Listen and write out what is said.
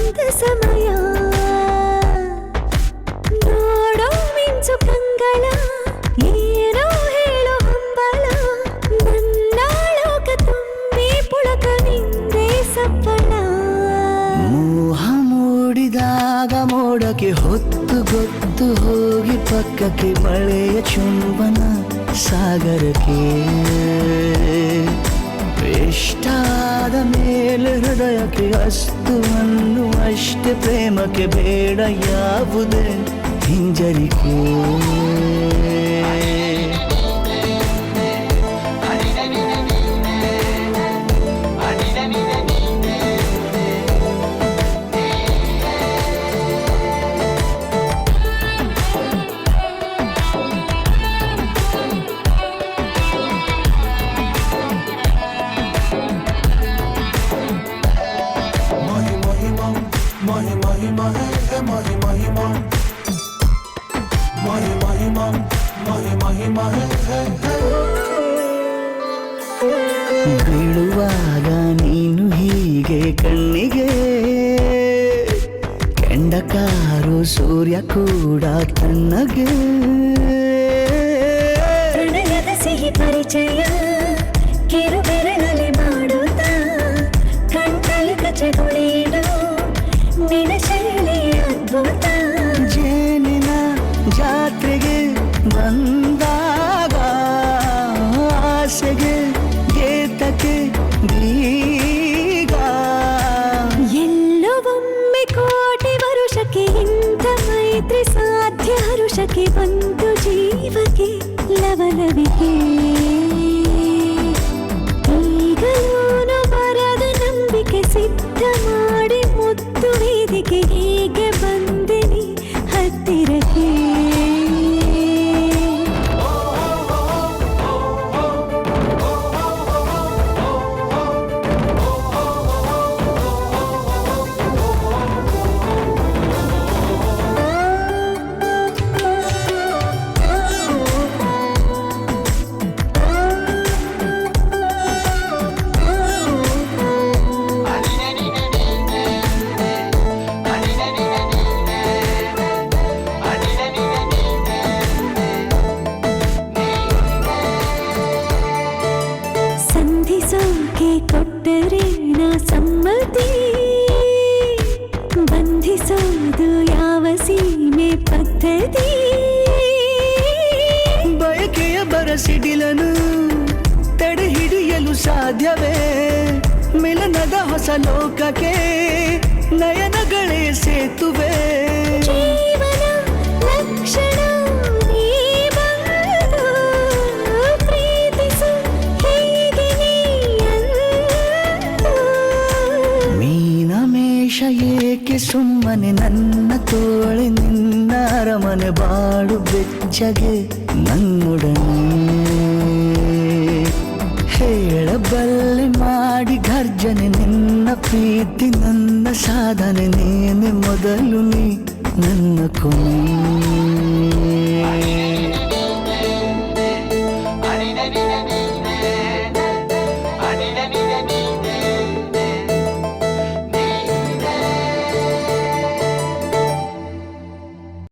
ಬಂದ ಸಮಯ ನೋಡೋ ಮಿಂಚು ಕಂಗಳ ಏನೋ ಹೇಳೋ ಹಂಬಲ ನನ್ನ ಲೋಕ ತುಂಬಿ ಪುಳಕ ನಿಂದೆ ಸಫಲ ಮೋಹ ಮೂಡಿದಾಗ ಮೋಡಕ್ಕೆ ಹೊತ್ತು ಗೊತ್ತು ಹೋಗಿ ಪಕ್ಕಕ್ಕೆ ಮಳೆಯ ಚುಂಬನ ಸಾಗರಕ್ಕೆ ಇಷ್ಟಾದ ಮೇಲೆ ಹೃದಯಕ್ಕೆ ಅಸ್ತು ಅನ್ನುವಷ್ಟೇ ಪ್ರೇಮಕ್ಕೆ ಬೇಡ ಯಾವುದೇ ಹಿಂಜರಿಕೆ ಬೀಳುವಾಗ ನೀನು ಹೀಗೆ ಕಣ್ಣಿಗೆ ಕೆಂಡಕಾರು ಸೂರ್ಯ ಕೂಡ ತಣ್ಣಗೆ ಪ್ರಣಯದ ಸಿಹಿ ಪರಿಚಯ ಕಿರು ಬೆರಳಲ್ಲಿ ಮಾಡುತ್ತಾ ಕಣ್ಣಲ್ಲಿ ಕಚಗುಳಿಡು ನಿನ ಶೈಲಿ ಅದ್ಭುತ ಜೇನಿನ ಜಾತ್ರೆಗೆ ಬಂದಾಗ ಆಸೆಗೆ ಗೇತಕ್ಕೆ ಬೀಗ ಎಲ್ಲೋ ಒಮ್ಮೆ ಕೋಟಿ ವರುಷಕ್ಕೆ ಇಂಥ ಮೈತ್ರಿ ಸಾಧ್ಯ ಹರುಷಕ್ಕೆ ಒಂದು ಜೀವಕ್ಕೆ ಲವಲವಿಕೆ ಈಗಲೂ ಬರದ ನಂಬಿಕೆ ಸಿದ್ಧ ಮಾಡಿ ಮುತ್ತು ವೇದಿಕೆ ಹೀಗೆ ಬಂದಿನಿ ಹತ್ತಿರಕ್ಕೆ ಸಂಧಿಸೋಕೆ ಕೊಟ್ಟರೆ ನಾ ಸಮ್ಮತಿ ಬಂಧಿಸೋದು ಯಾವ ಸೀಮೆ ಪದ್ಧತಿ ಬಯಕೆಯ ಬರಸಿಡಿಲನು ತಡೆ ಹಿಡಿಯಲು ಸಾಧ್ಯವೇ ಮಿಲನದ ಹೊಸ ಲೋಕಕ್ಕೆ ನಯನಗಳೇ ಸೇತುವೆ ಜೀವನ ಲಕ್ಷಣ ನೀ ಬಂದು ಪ್ರೀತಿಸು ಹೀಗೆ ನೀ ಅಂದು. ಮೀನಮೇಷ ಏಕೆ ಸುಮ್ಮನೆ ನನ್ನ ತೋಳೆ ನಿನ್ನ ಅರಮನೆ ಬಾಡು ಬೆಚ್ಚಗೆ ನನ್ನೊಡನೆ ಹೇಳಬಲ್ಲೆ ಮಾಡಿ ಗರ್ಜನೆ ನಿನ್ನ ಪ್ರೀತಿ ನನ್ನ ಸಾಧನೆ ನೇನೆ ಮೊದಲು ನೀ ನನ್ನ ಕೊನೆ